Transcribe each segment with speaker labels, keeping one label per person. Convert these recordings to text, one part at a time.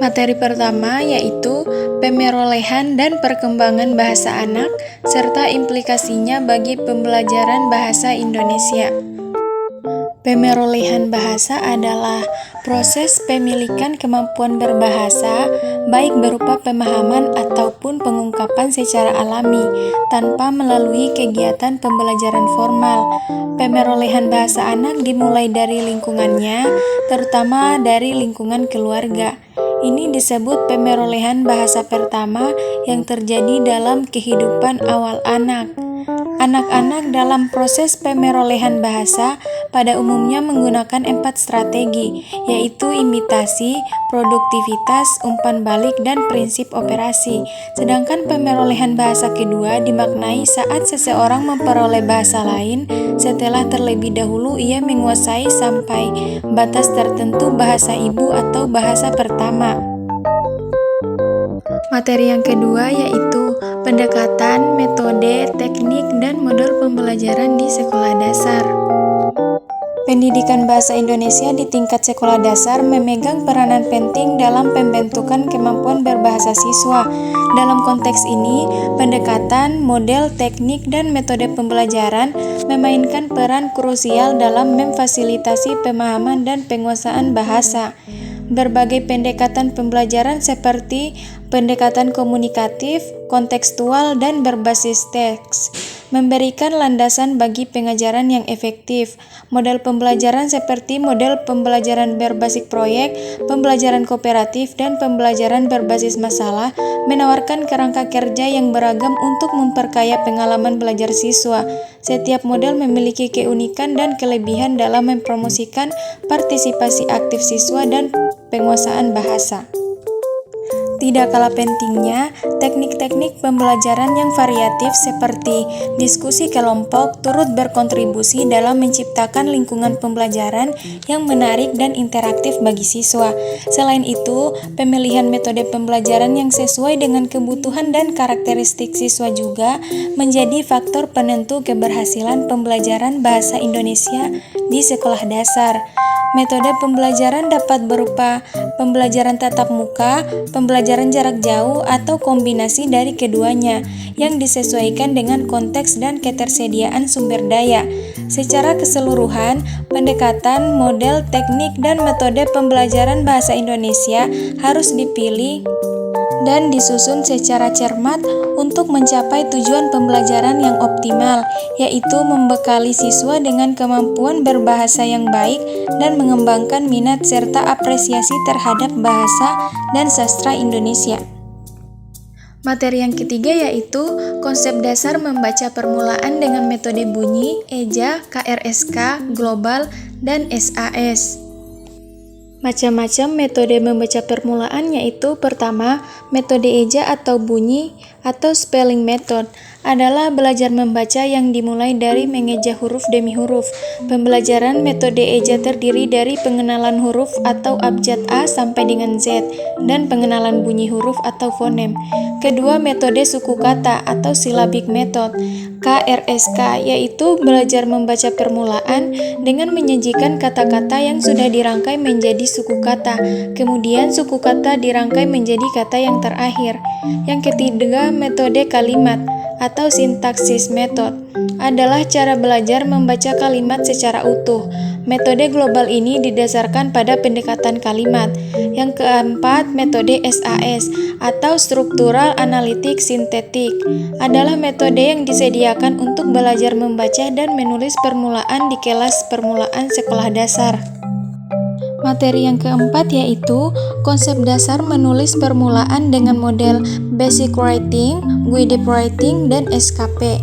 Speaker 1: Materi pertama yaitu pemerolehan dan perkembangan bahasa anak serta implikasinya bagi pembelajaran bahasa Indonesia. Pemerolehan bahasa adalah proses pemilikan kemampuan berbahasa, baik berupa pemahaman ataupun pengungkapan secara alami, tanpa melalui kegiatan pembelajaran formal. Pemerolehan bahasa anak dimulai dari lingkungannya, terutama dari lingkungan keluarga. Ini disebut pemerolehan bahasa pertama yang terjadi dalam kehidupan awal anak. Anak-anak dalam proses pemerolehan bahasa pada umumnya menggunakan 4 strategi, yaitu imitasi, produktivitas, umpan balik, dan prinsip operasi. Sedangkan pemerolehan bahasa kedua dimaknai saat seseorang memperoleh bahasa lain setelah terlebih dahulu ia menguasai sampai batas tertentu bahasa ibu atau bahasa pertama. Materi yang kedua yaitu pendekatan, metode, teknik, dan model pembelajaran di sekolah dasar. Pendidikan bahasa Indonesia di tingkat sekolah dasar memegang peranan penting dalam pembentukan kemampuan berbahasa siswa. Dalam konteks ini, pendekatan, model, teknik, dan metode pembelajaran memainkan peran krusial dalam memfasilitasi pemahaman dan penguasaan bahasa. Berbagai pendekatan pembelajaran seperti pendekatan komunikatif, kontekstual, dan berbasis teks memberikan landasan bagi pengajaran yang efektif. Model pembelajaran seperti model pembelajaran berbasis proyek, pembelajaran kooperatif, dan pembelajaran berbasis masalah menawarkan kerangka kerja yang beragam untuk memperkaya pengalaman belajar siswa. Setiap model memiliki keunikan dan kelebihan dalam mempromosikan partisipasi aktif siswa dan penguasaan bahasa. Tidak kalah pentingnya, teknik-teknik pembelajaran yang variatif seperti diskusi kelompok turut berkontribusi dalam menciptakan lingkungan pembelajaran yang menarik dan interaktif bagi siswa. Selain itu, pemilihan metode pembelajaran yang sesuai dengan kebutuhan dan karakteristik siswa juga menjadi faktor penentu keberhasilan pembelajaran bahasa Indonesia di sekolah dasar. Metode pembelajaran dapat berupa pembelajaran tatap muka, pembelajaran jarak jauh, atau kombinasi dari keduanya yang disesuaikan dengan konteks dan ketersediaan sumber daya. Secara keseluruhan, pendekatan, model, teknik, dan metode pembelajaran bahasa Indonesia harus dipilih dan disusun secara cermat untuk mencapai tujuan pembelajaran yang optimal, yaitu membekali siswa dengan kemampuan berbahasa yang baik dan mengembangkan minat serta apresiasi terhadap bahasa dan sastra Indonesia. Materi yang ketiga yaitu konsep dasar membaca permulaan dengan metode bunyi, eja, KRSK, global, dan SAS. Macam-macam metode membaca permulaan yaitu pertama, metode eja atau bunyi atau spelling method adalah belajar membaca yang dimulai dari mengeja huruf demi huruf. Pembelajaran metode eja terdiri dari pengenalan huruf atau abjad A sampai dengan Z dan pengenalan bunyi huruf atau fonem. Kedua, metode suku kata atau syllabic method. KRSK yaitu belajar membaca permulaan dengan menyajikan kata-kata yang sudah dirangkai menjadi suku kata. Kemudian suku kata dirangkai menjadi kata yang terakhir. Yang ketiga, metode kalimat atau sintaksis method adalah cara belajar membaca kalimat secara utuh. Metode global ini didasarkan pada pendekatan kalimat. Yang keempat, metode SAS atau struktural analitik sintetik adalah metode yang disediakan untuk belajar membaca dan menulis permulaan di kelas permulaan sekolah dasar. Materi yang keempat yaitu konsep dasar menulis permulaan dengan model Basic Writing, Guided Writing, dan SKP.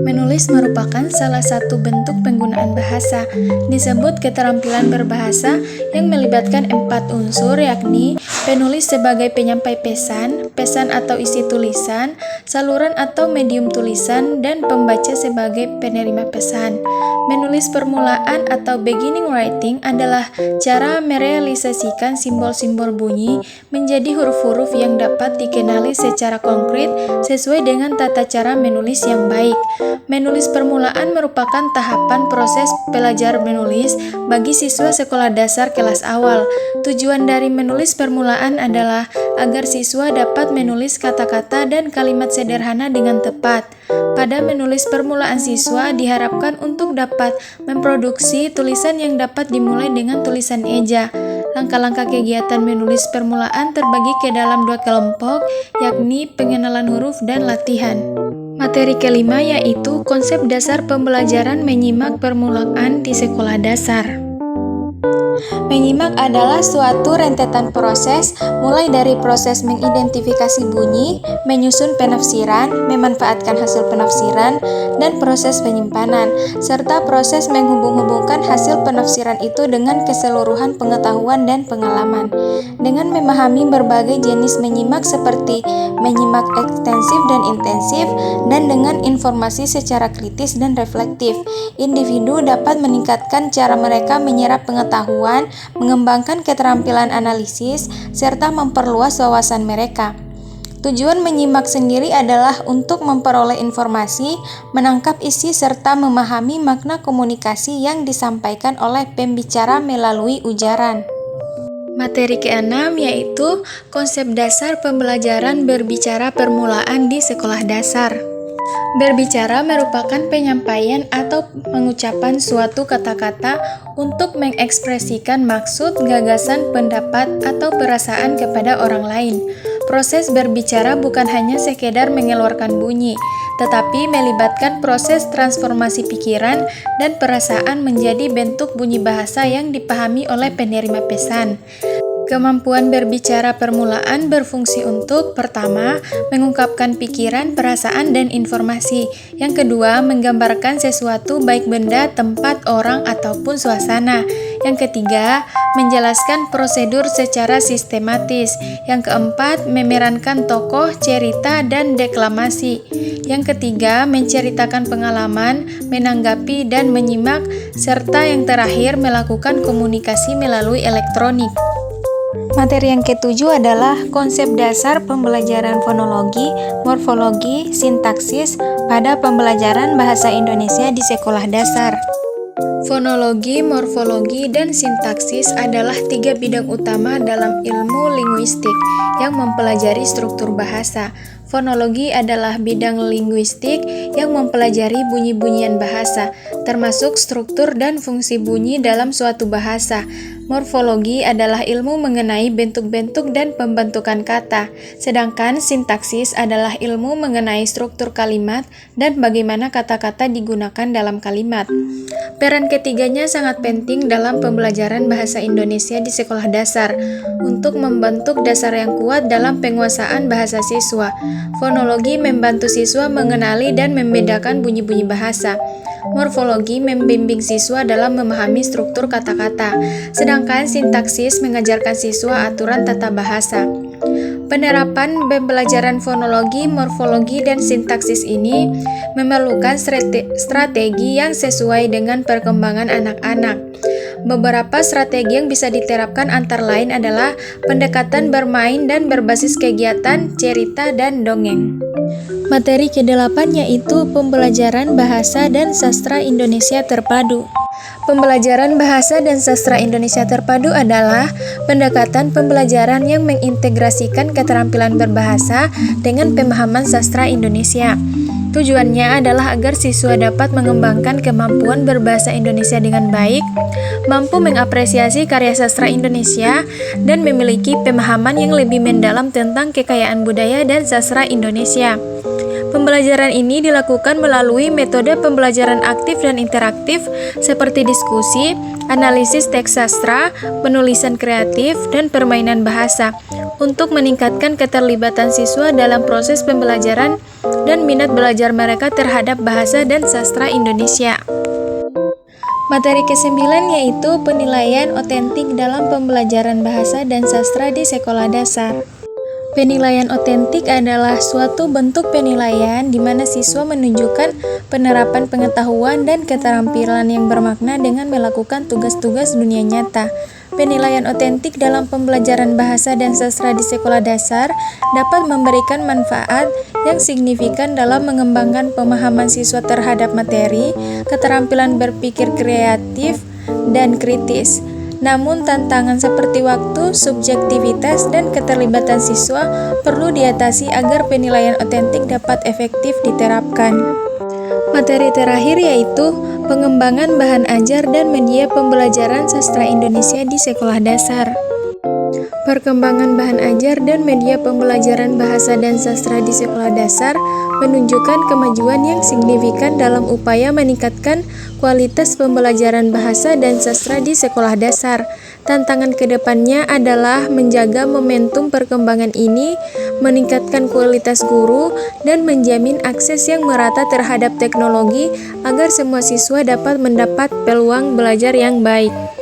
Speaker 1: Menulis merupakan salah satu bentuk penggunaan bahasa. Disebut keterampilan berbahasa yang melibatkan 4 unsur yakni penulis sebagai penyampai pesan, pesan atau isi tulisan, saluran atau medium tulisan, dan pembaca sebagai penerima pesan. Menulis permulaan atau beginning writing adalah cara merealisasikan simbol-simbol bunyi menjadi huruf-huruf yang dapat dikenali secara konkret sesuai dengan tata cara menulis yang baik. Menulis permulaan merupakan tahapan proses belajar menulis bagi siswa sekolah dasar kelas awal. Tujuan dari menulis permulaan adalah agar siswa dapat menulis kata-kata dan kalimat sederhana dengan tepat. Pada menulis permulaan, siswa diharapkan untuk dapat memproduksi tulisan yang dapat dimulai dengan tulisan eja. Langkah-langkah kegiatan menulis permulaan terbagi ke dalam 2 kelompok, yakni pengenalan huruf dan latihan. Materi kelima yaitu konsep dasar pembelajaran menyimak permulaan di sekolah dasar. Menyimak adalah suatu rentetan proses, mulai dari proses mengidentifikasi bunyi, menyusun penafsiran, memanfaatkan hasil penafsiran, dan proses penyimpanan, serta proses menghubung-hubungkan hasil penafsiran itu dengan keseluruhan pengetahuan dan pengalaman. Dengan memahami berbagai jenis menyimak seperti menyimak ekstensif dan intensif, dan dengan informasi secara kritis dan reflektif, individu dapat meningkatkan cara mereka menyerap pengetahuan, mengembangkan keterampilan analisis, serta memperluas wawasan mereka. Tujuan menyimak sendiri adalah untuk memperoleh informasi, menangkap isi, serta memahami makna komunikasi yang disampaikan oleh pembicara melalui ujaran. Materi ke-6 yaitu konsep dasar pembelajaran berbicara permulaan di sekolah dasar. Berbicara merupakan penyampaian atau pengucapan suatu kata-kata untuk mengekspresikan maksud, gagasan, pendapat, atau perasaan kepada orang lain. Proses berbicara bukan hanya sekedar mengeluarkan bunyi, tetapi melibatkan proses transformasi pikiran dan perasaan menjadi bentuk bunyi bahasa yang dipahami oleh penerima pesan. Kemampuan berbicara permulaan berfungsi untuk, pertama, mengungkapkan pikiran, perasaan, dan informasi. Yang kedua, menggambarkan sesuatu baik benda, tempat, orang, ataupun suasana. Yang ketiga, menjelaskan prosedur secara sistematis. Yang keempat, memerankan tokoh, cerita, dan deklamasi. Yang ketiga, menceritakan pengalaman, menanggapi, dan menyimak, serta yang terakhir, melakukan komunikasi melalui elektronik. Materi yang ketujuh adalah konsep dasar pembelajaran fonologi, morfologi, sintaksis pada pembelajaran bahasa Indonesia di sekolah dasar. Fonologi, morfologi, dan sintaksis adalah 3 bidang utama dalam ilmu linguistik yang mempelajari struktur bahasa. Fonologi adalah bidang linguistik yang mempelajari bunyi-bunyian bahasa, termasuk struktur dan fungsi bunyi dalam suatu bahasa. Morfologi adalah ilmu mengenai bentuk-bentuk dan pembentukan kata, sedangkan sintaksis adalah ilmu mengenai struktur kalimat dan bagaimana kata-kata digunakan dalam kalimat. Peran ketiganya sangat penting dalam pembelajaran bahasa Indonesia di sekolah dasar untuk membentuk dasar yang kuat dalam penguasaan bahasa siswa. Fonologi membantu siswa mengenali dan membedakan bunyi-bunyi bahasa. Morfologi membimbing siswa dalam memahami struktur kata-kata, sedangkan sintaksis mengajarkan siswa aturan tata bahasa. Penerapan pembelajaran fonologi, morfologi, dan sintaksis ini memerlukan strategi yang sesuai dengan perkembangan anak-anak. Beberapa strategi yang bisa diterapkan antara lain adalah pendekatan bermain dan berbasis kegiatan, cerita, dan dongeng. Materi ke-8 yaitu pembelajaran bahasa dan sastra Indonesia terpadu. Pembelajaran bahasa dan sastra Indonesia terpadu adalah pendekatan pembelajaran yang mengintegrasikan keterampilan berbahasa dengan pemahaman sastra Indonesia. Tujuannya adalah agar siswa dapat mengembangkan kemampuan berbahasa Indonesia dengan baik, mampu mengapresiasi karya sastra Indonesia, dan memiliki pemahaman yang lebih mendalam tentang kekayaan budaya dan sastra Indonesia. Pembelajaran ini dilakukan melalui metode pembelajaran aktif dan interaktif seperti diskusi, analisis teks sastra, penulisan kreatif, dan permainan bahasa untuk meningkatkan keterlibatan siswa dalam proses pembelajaran dan minat belajar mereka terhadap bahasa dan sastra Indonesia. Materi ke-9 yaitu penilaian otentik dalam pembelajaran bahasa dan sastra di sekolah dasar. Penilaian otentik adalah suatu bentuk penilaian di mana siswa menunjukkan penerapan pengetahuan dan keterampilan yang bermakna dengan melakukan tugas-tugas dunia nyata. Penilaian otentik dalam pembelajaran bahasa dan sastra di sekolah dasar dapat memberikan manfaat yang signifikan dalam mengembangkan pemahaman siswa terhadap materi, keterampilan berpikir kreatif, dan kritis. Namun tantangan seperti waktu, subjektivitas, dan keterlibatan siswa perlu diatasi agar penilaian otentik dapat efektif diterapkan. Materi terakhir yaitu pengembangan bahan ajar dan media pembelajaran sastra Indonesia di sekolah dasar. Perkembangan bahan ajar dan media pembelajaran bahasa dan sastra di sekolah dasar menunjukkan kemajuan yang signifikan dalam upaya meningkatkan kualitas pembelajaran bahasa dan sastra di sekolah dasar. Tantangan kedepannya adalah menjaga momentum perkembangan ini, meningkatkan kualitas guru, dan menjamin akses yang merata terhadap teknologi agar semua siswa dapat mendapat peluang belajar yang baik.